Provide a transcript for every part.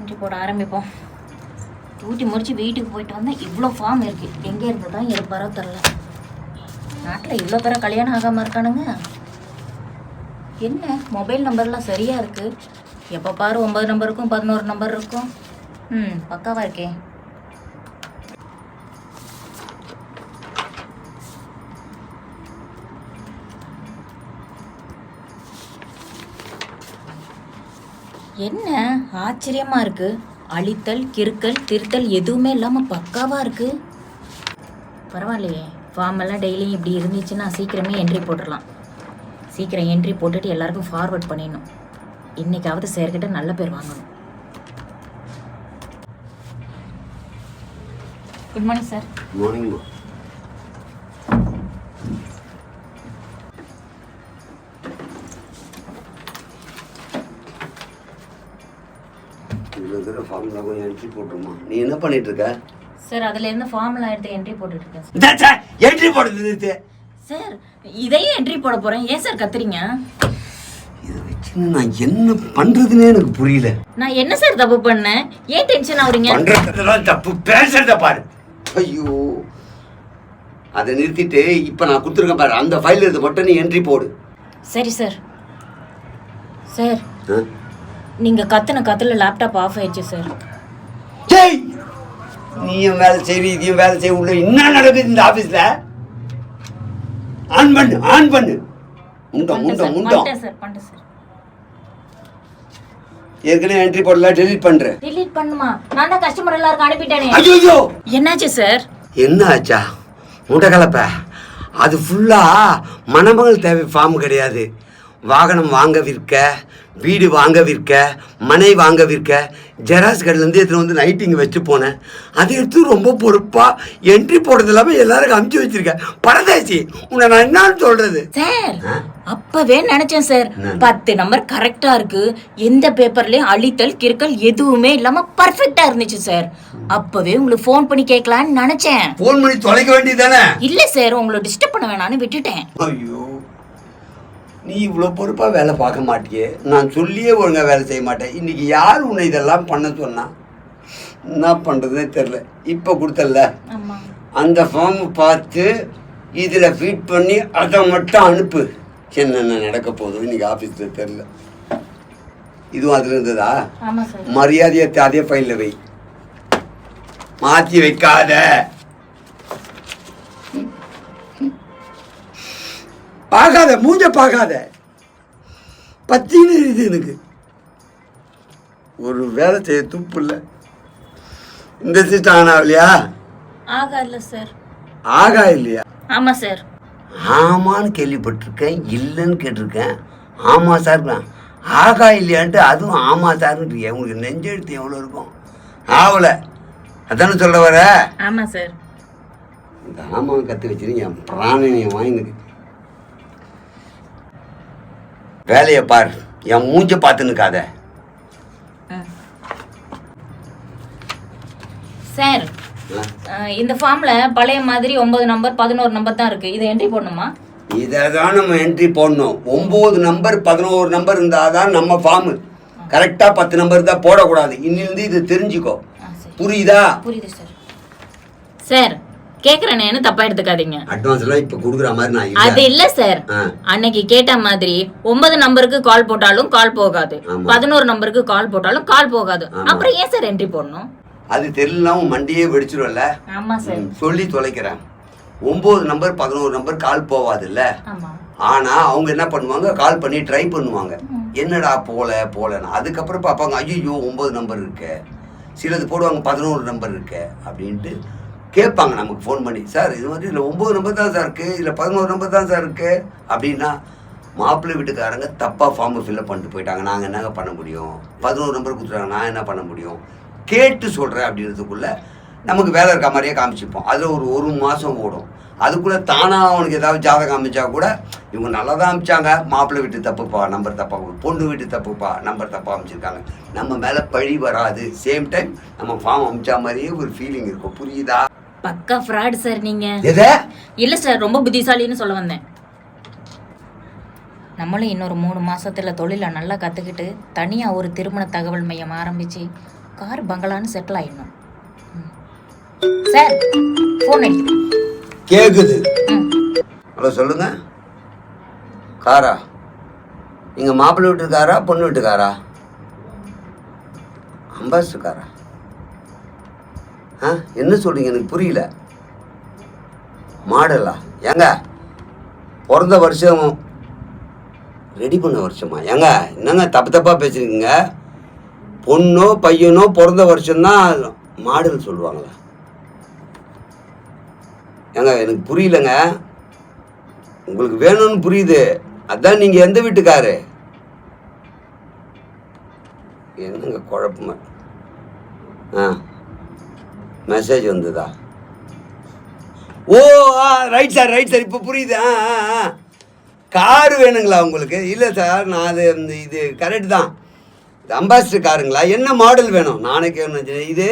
Entry போட ஆரம்பிப்போம். Duty முடிச்சு வீட்டுக்கு போயிட்டு வந்தால் இவ்வளோ ஃபார்ம் இருக்குது. எங்கே இருந்து தான் இருப்பாரோ தெரில. நாட்டில் இவ்வளோ பேரை கல்யாணம் ஆகாமல் இருக்கானுங்க. என்ன மொபைல் நம்பர்லாம் சரியாக இருக்குது. எப்போ பாரு 9 நம்பர் இருக்கும், 11 நம்பர் இருக்கும். பக்காவாக இருக்கே. என்ன ஆச்சரியமாக இருக்குது. அழித்தல், கிறுக்கல், திருத்தல் எதுவுமே இல்லாமல் பக்காவாக இருக்குது. பரவாயில்லையே. ஃபார்ம் எல்லாம் டெய்லியும் இப்படி இருந்துச்சுன்னா சீக்கிரமே என்ட்ரி போட்டுடலாம். சீக்கிரம் என்ட்ரி போட்டுட்டு எல்லாருக்கும் ஃபார்வர்ட் பண்ணிடணும். இன்னைக்காவது சேர்க்கிட்ட நல்ல பேர் வாங்கணும். Good morning sir. மார்னிங். ஃபார்ம்லாம் கொஞ்சம் என்ட்ரி போட்டுருமா? நீ என்ன பண்ணிட்டு இருக்க? சார் அதுலேருந்து ஃபார்ம்லாம் எடுத்து என்ட்ரி போட்டுட்டு இருக்கேன் சார். என்ட்ரி போடுறது சார். இதையும் என்ட்ரி போட போகிறேன். ஏன் சார் கத்துறீங்க? இதை வச்சு நான் என்ன பண்றதுன்னே எனக்கு புரியல. நான் என்ன சார் தப்பு பண்ணேன்? ஏன் டென்ஷன் ஆகுறீங்க? பண்றதுலாம் தப்பு, பேசுறத பாரு. ஐயோ, அதை நிறுத்திட்டு இப்போ நான் கொடுத்துருக்கேன் பாரு, அந்த ஃபைல் இருந்து மட்டும் நீ என்ட்ரி போடு. சரி சார். சார் நீங்கள் கத்துன கத்துல லேப்டாப் ஆஃப் ஆயிடுச்சு சார். சரி, நீயும் வேலை செய்வி, இதையும் வேலை செய்ய உள்ள என்ன நடக்குது இந்த ஆஃபீஸில்? ஆன் பண்ணு, ஆன் பண்ணு. முண்டம் முண்டம் முண்டம். ஏற்கனவே என்ட்ரி போடல, டெலீட் பண்றேன். டெலீட் பண்ணுமா? நான் தான் கஸ்டமர் எல்லாருக்கும் அனுப்பிட்டேனே. ஐயோ, என்னாச்சு சார்? என்ன ஆச்சா? முட்டை கலப்ப. அது ஃபுல்லா மணமகள் தேவை ஃபார்ம் கிடையாது. வாகனம் வாங்க விற்க, வீடு வாங்க விற்க, மனை வாங்க விற்க, ஜெராக்ஸ் கடையிலேருந்து எடுத்துகிட்டு வந்து நைட்டிங் வச்சு போனேன். அதை எடுத்து ரொம்ப பொறுப்பாக என்ட்ரி போடுறது இல்லாமல் எல்லாருக்கும் அமுச்சு வச்சிருக்கேன். பரதேசி, உன்னை நான் என்னன்னு சொல்றது? சார் அப்பவே நினைச்சேன் சார், 10 நம்பர் கரெக்டா இருக்கு. எந்த பேப்பர்லயும் அழித்தல், கிறுக்கல் எதுவுமே இல்லாம பர்ஃபெக்டா இருந்துச்சு சார். அப்பவே உங்களுக்கு ஃபோன் பண்ணி கேட்கலான்னு நினைச்சேன். ஃபோன் பண்ணி தொலைக்க வேண்டியதானே? இல்ல சார், உங்களை டிஸ்டர்ப் பண்ண வேணான்னு விட்டுட்டேன். ஐயோ, நீ இவ்வளோ பொறுப்பாக வேலை பார்க்க மாட்டியே. நான் சொல்லியே ஒழுங்காக வேலை செய்ய மாட்டேன். இன்றைக்கி யார் உன்னை இதெல்லாம் பண்ண சொன்னா? என்ன பண்ணுறதுனே தெரில. இப்போ கொடுத்தல அந்த ஃபார்மை பார்த்து இதில் ஃபீட் பண்ணி அதை மட்டும் அனுப்பு. என்னென்ன நடக்க போதும் இன்றைக்கி ஆஃபீஸில் தெரில. இதுவும் அதில் இருந்ததா? மரியாதையை அதே ஃபைலில் வை, மாற்றி வைக்காத. பார்க்காத, மூஞ்ச பார்க்காத. பத்தின்னு இருக்குது எனக்கு. ஒரு வேலை செய்ய துப்பு இல்லை. இந்த சிஸ்டம் ஆனா இல்லையா? ஆகா இல்லை சார். ஆகா இல்லையா? ஆமாம் சார். ஆமான்னு கேள்விப்பட்டிருக்கேன், இல்லைன்னு கேட்டிருக்கேன். ஆமாம் சார், ஆகா இல்லையான்ட்டு அதுவும் ஆமாம் சார்ன்னு உங்களுக்கு நெஞ்செழுத்து எவ்வளோ இருக்கும்? ஆகலை அதானே சொல்ல வர? ஆமாம் சார். இந்த ஆமாவை கற்று வச்சுருங்க, என் பிராணனையை வாங்கினுக்கு. வேலையை பார், என் மூஞ்ச பார்த்துனுக்காத. சார் இந்த ஃபார்ம்ல பழைய மாதிரி 9 நம்பர் 11 நம்பர் தான் இருக்கு. இதை என்ட்ரி போடணுமா? இதை தான் நம்ம என்ட்ரி போடணும். 9 நம்பர் 11 நம்பர் இருந்தால் தான் நம்ம ஃபார்மு. கரெக்டாக 10 நம்பர் தான் போடக்கூடாது. இன்னிலிருந்து இது தெரிஞ்சுக்கோ. புரியுதா? புரியுது சார். சார் கேக்குறேன்னு தப்பா எடுத்துக்காதீங்க. அட்வான்ஸ் எல்லாம் இப்ப குடுக்குற மாதிரி நான் அது இல்ல சார். அன்னைக்கு கேட்ட மாதிரி 9 நம்பருக்கு கால் போட்டாலும் கால் போகாது, 11 நம்பருக்கு கால் போட்டாலும் கால் போகாது. அப்புறம் ஏன் சார் என்ட்ரி போடணும்? அது தெரியலாம், மண்டியே வெடிச்சிரும்ல. ஆமா சார். சொல்லி தொலைக்கிறேன். 9 நம்பர் 11 நம்பர் கால் போவாது இல்ல. ஆனா அவங்க என்ன பண்ணுவாங்க, கால் பண்ணி ட்ரை பண்ணுவாங்க. என்னடா போலன்னு. அதுக்கப்புறம் பார்ப்பாங்க, ஐயோ 9 நம்பர் இருக்கு. சிலது போடுவாங்க 11 நம்பர் இருக்கு அப்படின்ட்டு கேட்பாங்க நமக்கு ஃபோன் பண்ணி. சார் இது மாதிரி இல்லை 9 நம்பர் தான் சார் இருக்குது, இல்லை 11 நம்பர் தான் சார் இருக்குது அப்படின்னா, மாப்பிள்ளை வீட்டுக்காரங்க தப்பாக ஃபார்மை ஃபில்அப் பண்ணிட்டு போயிட்டாங்க. நாங்கள் என்னங்க பண்ண முடியும்? 11 நம்பர் கொடுத்துட்டாங்க, நான் என்ன பண்ண முடியும்? கேட்டு சொல்கிறேன் அப்படின்றதுக்குள்ளே நமக்கு வேலை இருக்க மாதிரியே காமிச்சிப்போம். அதில் ஒரு மாதம் ஓடும். அதுக்குள்ளே தானாக அவனுக்கு ஏதாவது ஜாதகம் அமைச்சா கூட இவங்க நல்லா தான் அமைச்சாங்க, மாப்பிள்ளை வீட்டு தப்புப்பா நம்பர் தப்பாக, பொண்ணு வீட்டு தப்புப்பா நம்பர் தப்பாக அமைச்சிருக்காங்க, நம்ம மேலே பழி வராது. சேம் டைம் நம்ம ஃபார்ம் அமைச்சா மாதிரியே ஒரு ஃபீலிங் இருக்கும். புரியுதா? பக்கா ஃப்ராட் சார் நீங்க. எது? இல்ல சார், ரொம்ப புத்திசாலின்னு சொல்ல வந்தேன். நம்மளும் இன்னொரு 3 மாசத்துல தொழிலை நல்லா கத்துக்கிட்டு தனியா ஒரு திருமண தகவல் மையம் ஆரம்பிச்சு கார் பங்களான்னு செட்டில் ஆயிடணும். சார் ஃபோன் அடிக்குது. கேக்குது. ஹலோ சொல்லுங்க. காரா? நீங்கள் மாப்பிள்ளை வீட்டுக்காரா பொண்ணு வீட்டுக்காரா? அம்பாசிடர் காரா? என்ன சொல்றீங்க? எனக்கு புரியல. மாடலா? ஏங்க பிறந்த வருஷம் ரெடி பண்ண வருஷமா? ஏங்க என்னங்க தப்பாக பேசுறீங்க? பொண்ணோ பையனோ பிறந்த வருஷம்தான் மாடல் சொல்லுவாங்களா? ஏங்க எனக்கு புரியலங்க. உங்களுக்கு வேணும்னு புரியுது. அதான் நீங்கள் எந்த வீட்டுக்காரு? என்னங்க குழப்பமா? மெசேஜ் வந்ததா? ஓ ரைட் சார் ரைட் சார், இப்போ புரியுது. காரு வேணுங்களா உங்களுக்கு? இல்லை சார், நான் அது இது கரெக்டு தான். இது அம்பாசிடர் காருங்களா? என்ன மாடல் வேணும்? நாளைக்கு இது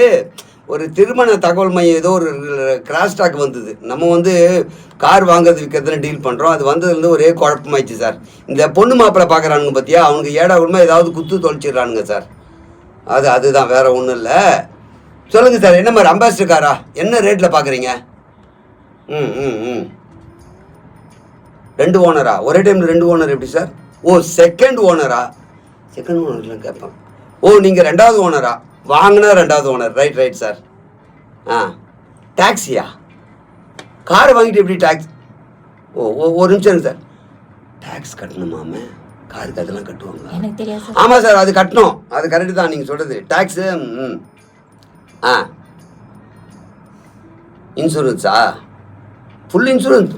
ஒரு திருமண தகவல் மையம் ஏதோ ஒரு கிராஸ் டாக் வந்தது. நம்ம கார் வாங்குறது விற்கிறதுல டீல் பண்ணுறோம். அது வந்ததுலேருந்து ஒரே குழப்பமாயிடுச்சு சார். இந்த பொண்ணு மாப்பிள்ளை பார்க்குறானுங்க பார்த்தியா, அவனுக்கு ஏடா குடும்பம் ஏதாவது குத்து தொலைச்சிடுறானுங்க சார். அதுதான், வேறு ஒன்றும் இல்லை. சொல்லுங்கள் சார், என்ன மாதிரி அம்பாசிடர் காரா? என்ன ரேட்டில் பார்க்குறீங்க? ம் 2 ஓனரா? ஒரே டைமில் 2 ஓனர் எப்படி சார்? ஓ செகண்ட் ஓனரா? செகண்ட் ஓனர்லாம் கேட்பேன். ஓ நீங்கள் 2வது ஓனரா? வாங்கினா 2வது ஓனர். Right sir. டாக்ஸியா? காரை வாங்கிட்டு எப்படி டாக்ஸ்? ஒரு நிமிஷம் சார். டாக்ஸ் கட்டணுமாமே? காருக்கு அதெல்லாம் கட்டுவாங்களா? எனக்கு தெரியாது. ஆமாம் சார், அது கட்டணும். அது கரெக்டு தான் நீங்கள் சொல்கிறது. டாக்ஸு இன்சூரன்ஸா? Full insurance?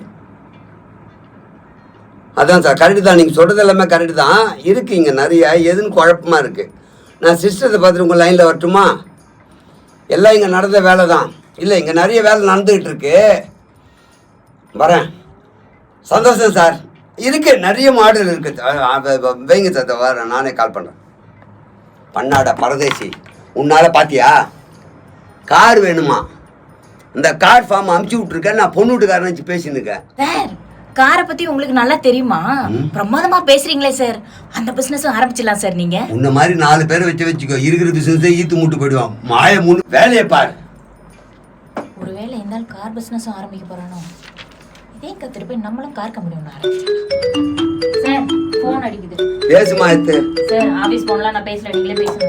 அதான் சார், கரெக்டு தான். நீங்கள் சொல்கிறது எல்லாமே கரெக்டு தான். இருக்குது இங்கே நிறைய. எதுன்னு குழப்பமாக இருக்குது. நான் சிஸ்டத்தை பார்த்துட்டு உங்கள் லைனில் வரட்டுமா? எல்லாம் இங்கே நடந்த வேலை தான். இல்லை, இங்கே நிறைய வேலை நடந்துக்கிட்டு இருக்கு. வரேன். சந்தோஷம் சார். இருக்குது, நிறைய மாடல் இருக்குது. வைங்க சார், வரேன். நானே கால் பண்ணுறேன். பண்ணாடா பரதேசி, உன்னால் பார்த்தியா? கார் வேணுமா? இந்த கார் ஃபார்ம் அமுச்சு விட்ருக்கேன். நான் பொண்ணு வீட்டுக்காரன் வச்சு பேசின்னு இருக்கேன். சார், காரை பத்தி உங்களுக்கு நல்லா தெரியுமா? பிரமாதமா பேசுறீங்களே சார். அந்த பிசினஸும் ஆரம்பிச்சிடலாம் சார். நீங்க உன்ன மாதிரி 4 பேரை வச்சுக்கோ. இருக்கிற பிசினஸை ஈத்து மூட்டு போயிடுவான். மாய மூணு வேலையை பாரு. ஒருவேளை இந்த கார் பிசினஸும் ஆரம்பிக்க போறானோ? இதே கத்துட்டு போய் நம்மளும் கார் கம்பெனி ஒன்று ஆரம்பிச்சிடலாம். சார் போன் அடிக்குது. பேசுமா எத்து. சார் ஆபீஸ் போன்லாம் நான் பேசல, நீங்களே பேசுங்க.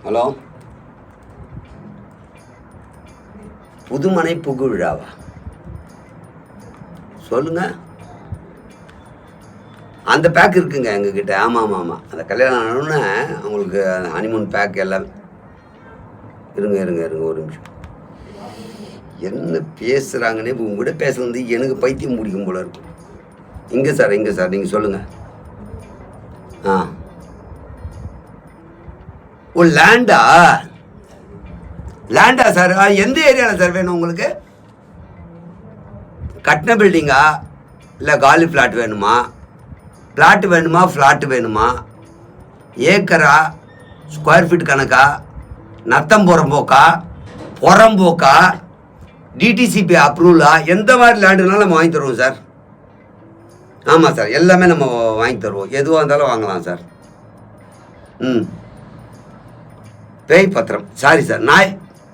ஹலோ, புதுமனை புகு விழாவா? சொல்லுங்க. அந்த பேக் இருக்குங்க எங்ககிட்ட. ஆமாம். அந்த கல்யாணம் ஆனோடனே அவங்களுக்கு ஹனிமூன் பேக் எல்லாம். இருங்க ஒரு நிமிஷம். என்ன பேசுகிறாங்கன்னே இப்போ உங்கள்கிட்ட பேசுறது எனக்கு பைத்தியம் முடிக்கும் போல இருக்கும். இங்கே சார் நீங்கள் சொல்லுங்கள். ஓ லேண்டா சார்? எந்த ஏரியாவில் சார் வேணும் உங்களுக்கு? கட்டின பில்டிங்கா இல்லை காலி ஃப்ளாட் வேணுமா? ஃப்ளாட்டு வேணுமா? ஏக்கரா? ஸ்கொயர் ஃபீட் கணக்கா? நத்தம் புறம்போக்கா? டிடிசிபி அப்ரூவலா? எந்த மாதிரி லேண்டுனாலும் நம்ம வாங்கி தருவோம் சார். ஆமாம் சார், எல்லாமே நம்ம வாங்கி தருவோம். எதுவாக இருந்தாலும் வாங்கலாம் சார். பேய் பத்திரம், சாரி சார்,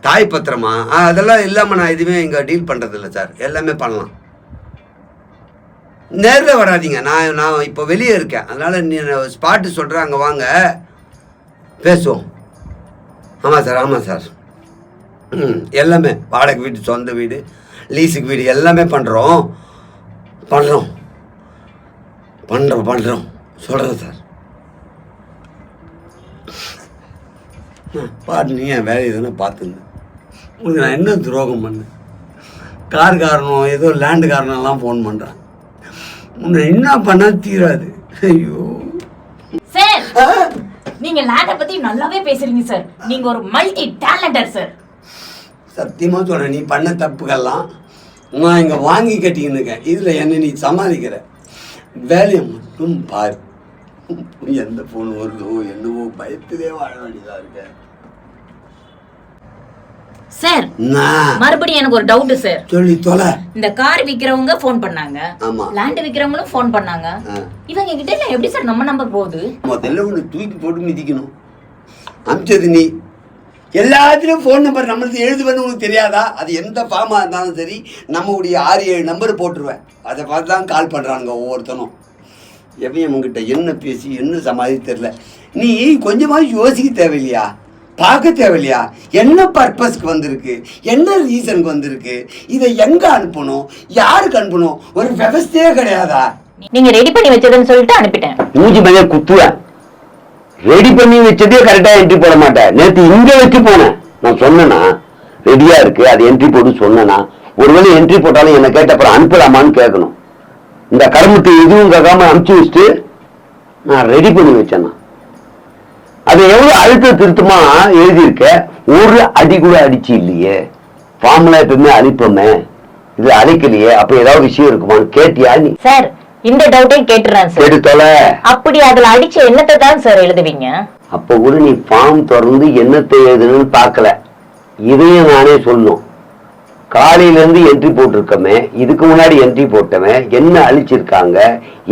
தாய் பத்திரமா? அதெல்லாம் இல்லாமல் நான் எதுவுமே இங்கே டீல் பண்ணுறதில்ல சார். எல்லாமே பண்ணலாம். நேரில் வராதிங்க. நான் இப்போ வெளியே இருக்கேன். அதனால் நீ ஸ்பாட்டு சொல்கிறேன், அங்கே வாங்க பேசுவோம். ஆமாம் சார். எல்லாமே வாடகை வீடு, சொந்த வீடு, லீஸுக்கு வீடு எல்லாமே பண்ணுறோம் சொல்கிறேன் சார். பாட்டு நீ என் வேலை எதுனா பார்த்துங்க. உங்களுக்கு நான் என்ன துரோகம் பண்ணேன்? கார் காரணம் ஏதோ லேண்டு காரணம்லாம் ஃபோன் பண்ணுறேன். உன்னை என்ன பண்ணால் தீராது. ஐயோ சார், நீங்க லேண்டை பத்தி நல்லாவே பேசுறீங்க சார். நீங்க ஒரு மல்டி டேலண்டர் சார். சத்தியமாக சொல்கிறேன், நீ பண்ண தப்புக்கெல்லாம் நான் இங்கே வாங்கி கட்டிக்கின்னு இருக்கேன். இதில் என்ன நீ சமாளிக்கிற வேலையை மட்டும் பாரு. எந்த ஃபோன் வருதோ என்னவோ பயத்திலே வாழ வேண்டியதாக இருக்க. சார் மறுபடியும் எனக்கு ஒரு டவுட் சார். சொல்லி தொலை. இந்த கார் விக்கிறவங்க ஃபோன் பண்ணாங்க, ஆமா, லேண்ட் விக்கிறவங்களும் ஃபோன் பண்ணாங்க. இவங்க கிட்ட எல்லாம் எப்படி சார் நம்ம நம்பர் போகுது? முதல்ல ஒன்று தூக்கி போட்டு மிதிக்கணும். அமிச்சது நீ. எல்லாத்துலேயும் ஃபோன் நம்பர் நம்மளுக்கு எழுதுவேன்னு உனக்கு தெரியாதா? அது எந்த ஃபார்மாக இருந்தாலும் சரி, நம்மளுடைய 6-7 நம்பர் போட்டுருவேன். அதை பார்த்து தான் கால் பண்ணுறானுங்க ஒவ்வொருத்தனும். எவன் உங்ககிட்ட என்ன பேசி என்ன சமாதி தெரில. நீ கொஞ்சமாக யோசிக்க தேவையில்லையா? பார்க்க தேவையில்லையா? என்ன பர்பஸ்க்கு வந்திருக்கு, என்ன ரீசனுக்கு வந்திருக்கு, இதை எங்கே அனுப்பணும், யாருக்கு அனுப்பணும், ஒரு விவஸ்தையே கிடையாதா? நீங்க ரெடி பண்ணி வச்சதுன்னு சொல்லிட்டு அனுப்பிட்டேன். மூஞ்சி மேலே குத்துவேன். ரெடி பண்ணி வச்சதே கரெக்டாக என்ட்ரி போட மாட்டேன். நேற்று இங்கே வச்சு போனேன். நான் சொன்னேன்னா ரெடியாக இருக்குது, அது என்ட்ரி போட்டு சொன்னேன்னா, ஒருவேளை என்ட்ரி போட்டாலும் என்னை கேட்ட அப்புறம் அனுப்பலாமான்னு கேட்கணும். இந்த கருமத்தை எதுவும் கேட்காம அனுப்பிச்சு வச்சுட்டு நான் ரெடி பண்ணி வச்சேன்னா அதை எவ்வளோ அழுத்த திருத்தமா எழுதியிருக்க. ஒரு அடி கூட அடிச்சு இல்லையே. ஃபார்முலா எப்பவுமே அழிப்போமே, இது அழைக்கலையே. அப்ப ஏதாவது விஷயம் இருக்குமான்னு கேட்டியா நீ? சார் இந்த டவுட்டையும் கேட்டுறேன் சார். கேட்டு தொலை. அப்படி அதுல அடிச்ச என்னத்தை தான் சார் எழுதுவீங்க? அப்ப கூட நீ ஃபார்ம் திறந்து என்னத்தை எழுதுன்னு பார்க்கல. இதையும் நானே சொல்லணும். காலையில இருந்து என்ட்ரி போட்டிருக்கமே, இதுக்கு முன்னாடி என்ட்ரி போட்டவன் என்ன அழிச்சிருக்காங்க,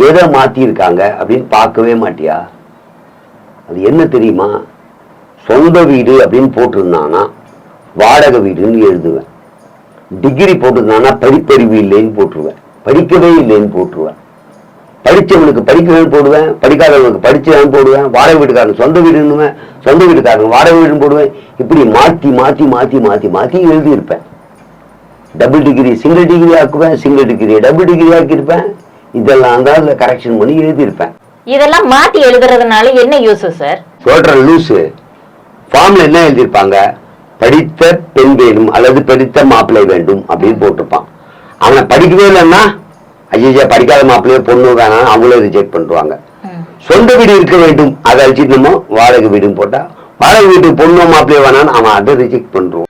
எதை மாத்திருக்காங்க அப்படின்னு பார்க்கவே மாட்டியா? அது என்ன தெரியுமா? சொந்த வீடு அப்படின்னு போட்டிருந்தானா வாடகை வீடுன்னு எழுதுவேன். டிகிரி போட்டிருந்தானா படிப்பறிவு இல்லைன்னு போட்டுருவேன், படிக்கவே இல்லைன்னு போட்டுருவேன். படித்தவனுக்கு படிக்கவேன்னு போடுவேன், படிக்காதவனுக்கு படிச்சவன் போடுவேன். வாடகை வீட்டுக்காரன் சொந்த வீடுன்னுவேன், சொந்த வீட்டுக்காரன் வாடகை வீடுன்னு போடுவேன். இப்படி மாற்றி மாற்றி மாற்றி மாற்றி மாற்றி எழுதியிருப்பேன். டபுள் டிகிரி சிங்கிள் டிகிரி ஆக்குவேன், சிங்கிள் டிகிரி டபுள் டிகிரி ஆக்கியிருப்பேன். இதெல்லாம் தான் அதில் கரெக்ஷன் பண்ணி எழுதியிருப்பேன். இதெல்லாம் மாத்தி எழுதுறதுனால என்ன யூஸ் சார்? சொல்ற லூசு. ஃபார்ம்ல என்ன எழுதியிருப்பாங்க? படித்த பெண் வேணும் அல்லது படித்த மாப்பிள்ளை வேண்டும் அப்படின்னு போட்டிருப்பான். அவனை படிக்கவே இல்லைன்னா ஐயா படிக்காத மாப்பிள்ளையே பொண்ணு வேணாம் அவங்களே ரிஜெக்ட் பண்ணுவாங்க. சொந்த வீடு இருக்க வேண்டும், அதை அழிச்சிட்டு நம்ம வாடகை வீடுன்னு போட்டா வாடகை வீட்டு பொண்ணு மாப்பிள்ளையே வேணான்னு அவன் அதை ரிஜெக்ட் பண்றான்.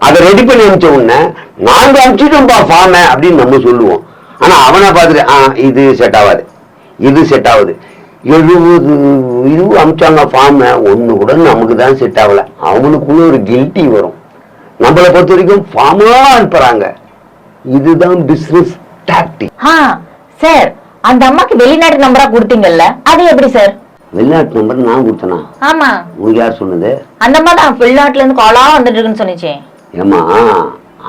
அதை ரெடி பண்ணி அனுப்பிச்ச உடனே நாங்க அனுப்பிச்சிட்டோம்பா ஃபார்ம் அப்படின்னு நம்ம சொல்லுவோம். ஆனா அவனை பார்த்துட்டு இது செட் ஆகாது, இது செட் ஆகுது. 70 இது அனுப்பிச்சாங்க ஃபார்ம், ஒண்ணு கூட நமக்கு தான் செட் ஆகல. அவனுக்குள்ள ஒரு கில்ட்டி வரும். நம்மளை பொறுத்த வரைக்கும் ஃபார்மா அனுப்புறாங்க. இதுதான் பிசினஸ் டாக்டிக். சார் அந்த அம்மாக்கு வெளிநாட்டு நம்பரா கொடுத்தீங்கல்ல, அது எப்படி சார்? வெளிநாட்டு நம்பர் நான் கொடுத்தனா? ஆமா. உங்களுக்கு யார் சொன்னது? அந்த அம்மா தான் வெளிநாட்டுல இருந்து காலா வந்துட்டு இருக்குன்னு சொன்னிச்சே. ஏமா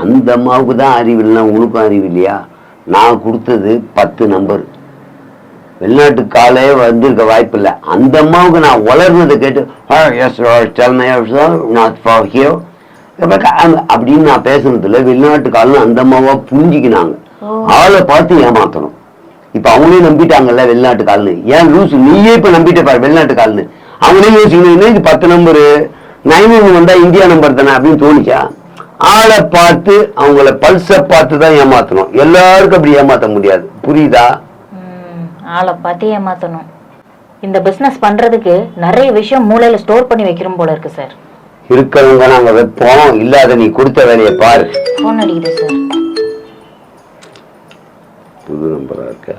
அந்த அம்மாவுக்கு தான் அறிவு இல்லைன்னா உனக்கும் அறிவு இல்லையா? நான் கொடுத்தது 10 நம்பர். வெளிநாட்டு காலே வந்திருக்க வாய்ப்பு இல்லை. அந்த அம்மாவுக்கு நான் வளர்னதை கேட்டு அப்படின்னு நான் பேசுனதுல வெளிநாட்டு காலம் அந்த அம்மாவா புரிஞ்சுக்கினாங்க. ஆளை பார்த்து ஏமாத்தணும். இப்ப அவங்களே நம்பிட்டாங்கல்ல வெளிநாட்டு கால்னு. ஏன் லூசு நீயே இப்ப நம்பிட்டே பாரு வெளிநாட்டு கால்னு. அவங்களே யோசிக்கணும், இது 10 நம்பரு 9 வந்தா இந்தியா நம்பர் தானே அப்படின்னு தோணிச்சா? ஆளை பார்த்து அவங்கள பல்ச பார்த்து தான் ஏமாத்தணும். எல்லாருக்கும் அப்படி ஏமாத்த முடியாது, புரியுதா? ஆளை பார்த்து ஏமாத்தணும். இந்த பிசினஸ் பண்றதுக்கு நிறைய விஷயம் மூளையில ஸ்டோர் பண்ணி வைக்கிறோம் போல இருக்கு சார். இருக்கிறவங்க நாங்க வைப்போம், இல்லாத நீ கொடுத்த வேலையை பாரு. போன் அடிக்குது சார். புது நம்பரா இருக்க.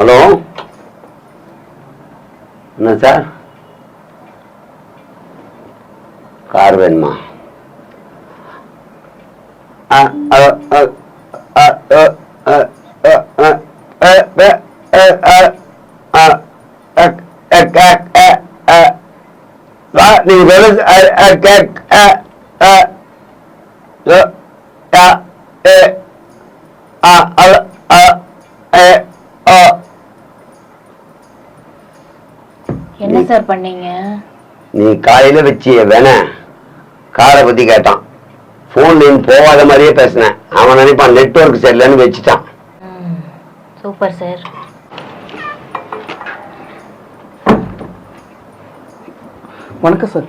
ஹலோ, என்ன சார்? கார் வேணுமா? நீங்க என்ன சார் பண்ணீங்க? நீ காலையில வச்சிய வேண காரை பத்தி கேட்டான். போன் லைன் போகாத மாதிரியே பேசினேன். அவன் நினைப்பான் நெட்வொர்க் சரியில்லைன்னு வச்சுட்டான். Super sir. வணக்கம் சார்.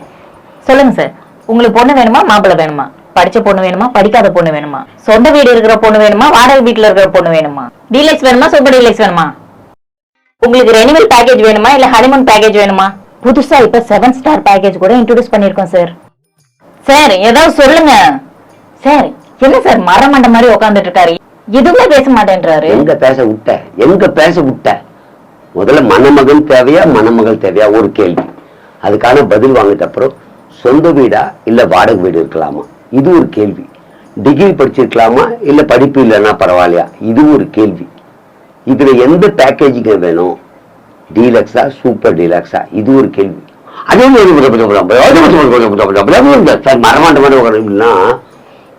சொல்லுங்க சார், உங்களுக்கு பொண்ணு வேணுமா மாப்பிள்ளை வேணுமா? படிச்ச பொண்ணு வேணுமா படிக்காத பொண்ணு வேணுமா? சொந்த வீடு இருக்கிற பொண்ணு வேணுமா வாடகை வீட்டுல இருக்கிற பொண்ணு வேணுமா? டீலக்ஸ் வேணுமா சூப்பர் டீலக்ஸ் வேணுமா? உங்களுக்கு ரெனிவல் பேக்கேஜ் வேணுமா இல்ல ஹனிமூன் பேக்கேஜ் வேணுமா? புதுசா இப்ப 7 ஸ்டார் பேக்கேஜ் கூட இன்ட்ரோடியூஸ் பண்ணிருக்கோம் சார். சார் ஏதாவது சொல்லுங்க சார். என்ன சார் மரமண்ட மாதிரி உட்கார்ந்துட்டு இருக்காரு, எதுவுமே பேச மாட்டேன்றாரு. எங்க பேச விட்ட முதல்ல மணமகன் தேவையா மணமகள் தேவையா ஒரு கேள்வி. அதுக்கான பதில் வாங்கிட்ட அப்புறம் சொந்த வீடா இல்ல வாடகை வீடு இருக்கலாமா இது ஒரு கேள்வி. டிகிரி படிச்சிருக்கலாமா இல்ல படிப்பு இல்லைன்னா பரவாயில்லையா இது ஒரு கேள்வி. இதுல எந்த பேக்கேஜிங்க வேணும், டீலக்ஸா சூப்பர் டீலக்ஸா இது ஒரு கேள்வி. அதே மரமாண்ட மாதிரி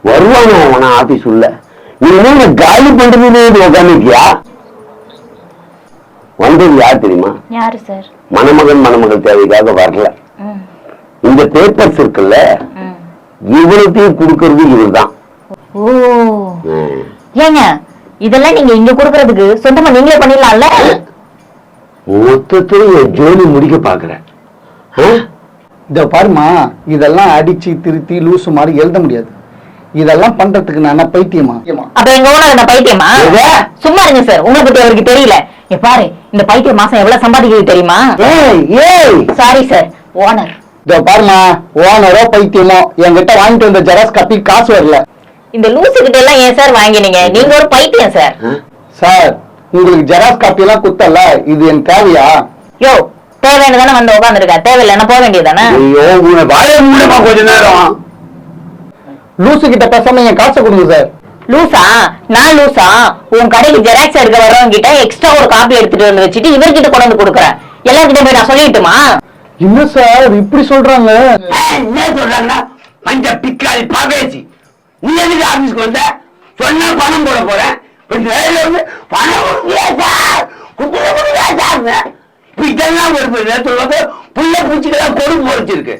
வருவானா ஆபீஸ் உள்ள நீ என்ன காலி பண்றது உட்காந்துக்கியா? வந்தது யார் தெரியுமா? யாரு சார்? மணமகன் மணமகள் தேவைக்காக வரல. இந்த பேப்பர்ஸ் இருக்குல்ல இவ்வளத்தையும் கொடுக்கறது இவர்தான். ஓ ஏங்க இதெல்லாம் நீங்க இங்க கொடுக்கறதுக்கு சொந்தமா நீங்களே பண்ணிடலாம்ல? மொத்தத்துல ஜோலி முடிக்க பாக்குறேன். இத பாருமா, இதெல்லாம் அடிச்சு திருத்தி லூசு மாதிரி எழுத முடியாது. இதெல்லாம் பண்றதுக்கு நான் பைத்தியமா? அப்ப எங்க ஓனர் என்ன பைத்தியமா? சும்மா இருங்க சார், உங்களை பத்தி அவருக்கு தெரியல. பாரு இந்த பைத்தியம் மாசம் எவ்வளவு சம்பாதிக்கிறது தெரியுமா? Sorry sir, owner. இதோ பாருமா, ஓனரோ பைத்தியமோ என்கிட்ட வாங்கிட்டு வந்த ஜெராக்ஸ் காப்பி காசு வரல. இந்த லூசு கிட்ட எல்லாம் ஏன் சார் வாங்கினீங்க? நீங்க ஒரு பைத்தியம் சார். சார் உங்களுக்கு ஜெராக்ஸ் காப்பி எல்லாம் குத்தல, இது என் தேவையா? யோ தேவையான தானே வந்து உட்காந்துருக்கா, தேவையில்லைன்னா போக வேண்டியதானே? கொஞ்ச நேரம் லூசு கிட்ட பேசாம என் காசை கொடுங்க சார். லூசா? நான் லூசா? உன் கடைக்கு ஜெராக்ஸ் எடுக்க வரவங்க கிட்ட எக்ஸ்ட்ரா ஒரு காப்பி எடுத்துட்டு வந்து வச்சுட்டு இவர்கிட்ட கொண்டு வந்து கொடுக்குறேன். எல்லார்கிட்ட போய் நான் சொல்லிட்டுமா? என்ன சார் இப்படி சொல்றாங்க? என்ன சொல்றாங்கன்னா பஞ்ச பிக்காளி பாவேசி நீ எதுக்கு ஆபீஸ்க்கு வந்த? சொன்னா பணம் போட போறேன். இதெல்லாம் புள்ள பூச்சிக்கெல்லாம் கொடுப்பு போச்சிருக்கு.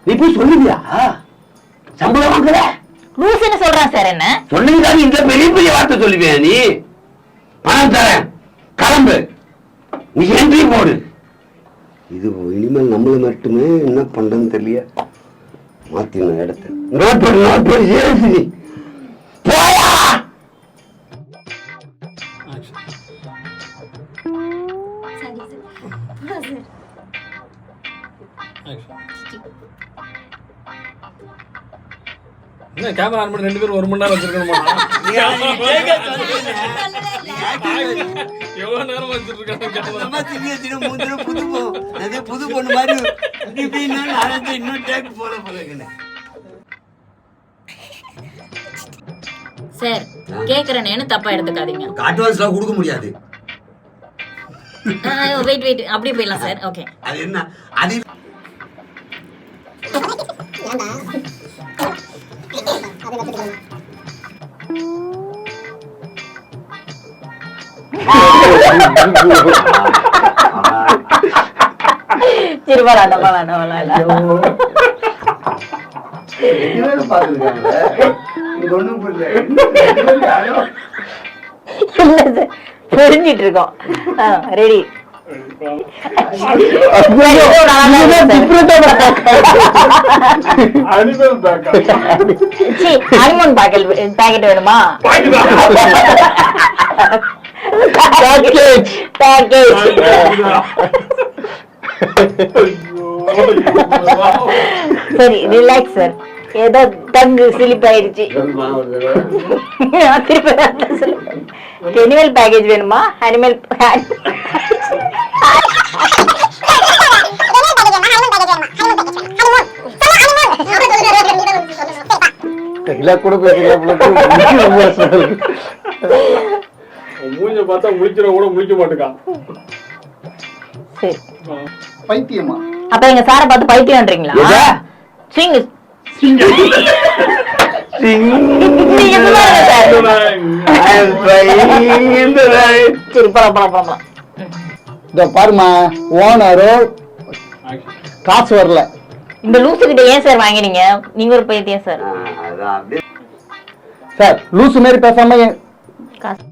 நீ போய் சொல்லுவியா சம்பளம் வாங்குற? லூசுன்னு சொல்றான் சார். என்ன சொன்னீங்க? இந்த பெரிய பெரிய வார்த்தை சொல்லுவியா நீ? பணம் தரேன் கிளம்பு, நீ என்ட்ரி போடு. இது இனிமேல் நம்மள மட்டுமே என்ன பண்றதுன்னு தெரியல. மாத்தின இடத்த நோட் பண்ணி போயா. என்ன கேமரா ஆன் பண்ணி 2 பேரும் 1 மணி நேரம் வச்சிருக்கணுமா? எவ்வளவு நேரம் வச்சிருக்காங்க? புது பொண்ணு மாதிரி இன்னும் டேக் போல சார் கேக்குறேன்னு தப்பா எடுத்துக்காதீங்க. அட்வான்ஸ்லாம் கொடுக்க முடியாது. வெயிட் அப்படியே போயிடலாம் சார். ஓகே அது என்ன அது சரி வரலாம் புரிஞ்சிட்டு இருக்கோம். ரெடி ஹனிமூன் பாக்கெட் வேணுமா? சரி ரிலாக்ஸ் சார். ஏதோ தங்கு சிலிப் ஆயிடுச்சு. ரெனிவல் பேக்கேஜ் வேணுமா ஹனிமல்? மூஞ்ச பார்த்தா முழிக்கிற கூட முழிக்க மாட்டேங்கா. சரி பைத்தியமா? அப்ப எங்க சாரை பார்த்து பைத்தியம்ன்றீங்களா? சிங் பாருமா, ஓனரோ காசு வரல. இந்த லூசு கிட்ட ஏன் சார் வாங்கினீங்க? நீங்க ஒரு பைத்தியம் சார். சார் லூசு மாதிரி பேசாம காசு